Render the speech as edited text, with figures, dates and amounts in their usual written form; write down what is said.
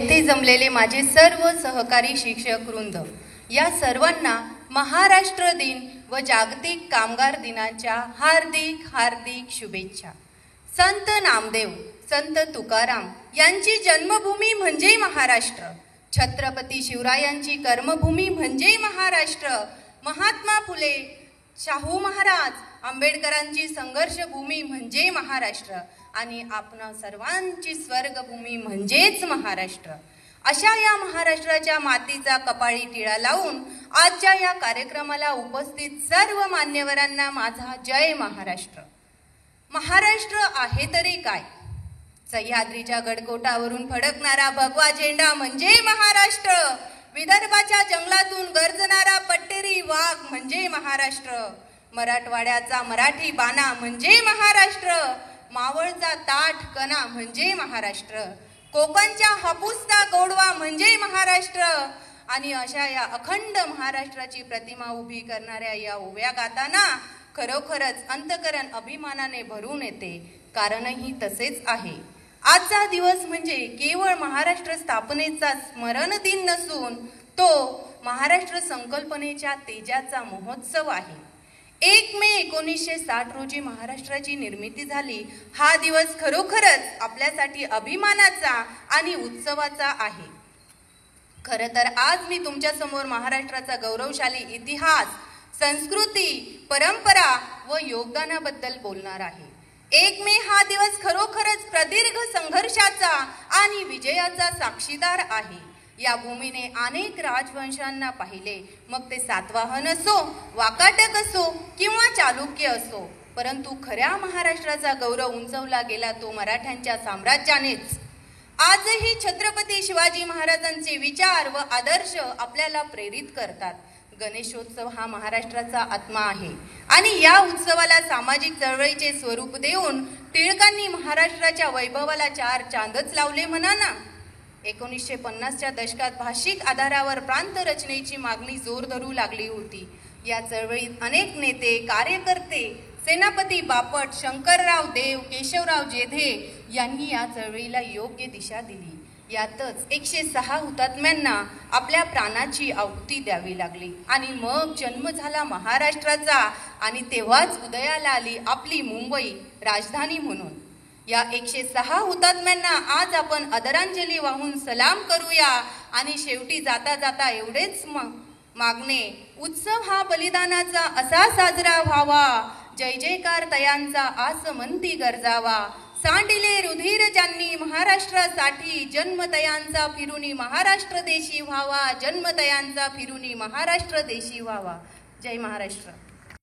येथे जमलेले माझे सर्व सहकारी शिक्षक वृंद, या सर्वांना महाराष्ट्र दिन व जागतिक कामगार दिनाच्या हार्दिक हार्दिक शुभेच्छा. संत नामदेव, संत तुकाराम यांची जन्मभूमी म्हणजे महाराष्ट्र. छत्रपती शिवरायांची कर्मभूमी म्हणजे महाराष्ट्र. महात्मा फुले, शाहू महाराज, आंबेडकरांची संघर्षभूमी म्हणजे महाराष्ट्र आणि आपणा सर्वांची स्वर्गभूमी म्हणजेच महाराष्ट्र. अशा या महाराष्ट्राच्या मातीचा कपाळी टिळा लावून आजच्या या कार्यक्रमाला उपस्थित सर्व मान्यवरांना माझा जय महाराष्ट्र. महाराष्ट्र आहे तरी काय? सह्याद्रीच्या गडकोटावरून फडकणारा भगवा झेंडा म्हणजे महाराष्ट्र. विदर्भाच्या जंगलातून गर्जणारा पट्टेरी वाघ म्हणजे महाराष्ट्र. मराठवाड्याचा मराठी बाणा म्हणजे महाराष्ट्र. मावळचा ताठ कणा म्हणजे महाराष्ट्र. कोकणच्या हापूसचा गोडवा म्हणजे महाराष्ट्र. आणि अशा या अखंड महाराष्ट्राची प्रतिमा उभी करणाऱ्या या ओव्या गाताना खरोखरच अंतकरण अभिमानाने भरून येते. कारणही तसेच आहे. आजचा दिवस म्हणजे केवळ महाराष्ट्र स्थापनेचा स्मरण दिन नसून तो महाराष्ट्र संकल्पनेच्या तेजाचा महोत्सव आहे. 1 मे 1960 रोजी महाराष्ट्राची निर्मिती झाली. हा दिवस खरोखरच आपल्यासाठी अभिमानाचा आणि उत्सवाचा आहे. खरं तर आज मी तुमच्या समोर महाराष्ट्राचा गौरवशाली इतिहास, संस्कृती, परंपरा व योगदानाबद्दल बोलणार आहे. 1 मे हा दिवस खरोखरच प्रदीर्घ संघर्षाचा आणि विजयाचा साक्षीदार आहे. या भूमीने अनेक राजवंशांना पाहिले, मग ते सातवाहन असो, वाकाटक असो किंवा चालुक्य असो, परंतु खऱ्या महाराष्ट्राचा गौरव उंचवला गेला तो मराठ्यांच्या साम्राज्यानेच. आजही छत्रपती शिवाजी महाराजांचे विचार व आदर्श आपल्याला प्रेरित करतात. गणेशोत्सव हा महाराष्ट्राचा आत्मा आहे आणि या उत्सवाला सामाजिक चळवळीचे स्वरूप देऊन टिळकांनी महाराष्ट्राच्या वैभवाला 4 चांदच लावले म्हणा ना. 1950च्या दशकात भाषिक आधारावर प्रांत रचनेची मागणी जोर धरू लागली होती. या चळवळीत अनेक नेते, कार्यकर्ते, सेनापती बापट, शंकरराव देव, केशवराव जेधे यांनी या चळवळीला योग्य दिशा दिली. यातच 106 हुतात्म्यांना आपल्या प्राणाची आहुती द्यावी लागली आणि मग जन्म झाला महाराष्ट्राचा आणि तेव्हाच उदयाला आली आपली मुंबई राजधानी म्हणून. या 106 हुतात्म्यांना आज आपण आदरांजली वाहून सलाम करूया आणि शेवटी जाता जाता एवढेच मागणे, उत्सव हा बलिदानाचा असा साजरा व्हावा, जय जयकार तयांचा आसमंती गरजावा. सांडिले रुधिर ज्यांनी महाराष्ट्रासाठी, जन्मतयांचा फिरुनी महाराष्ट्र देशी व्हावा, जन्मतयांचा फिरुनी महाराष्ट्र देशी व्हावा. जय महाराष्ट्र.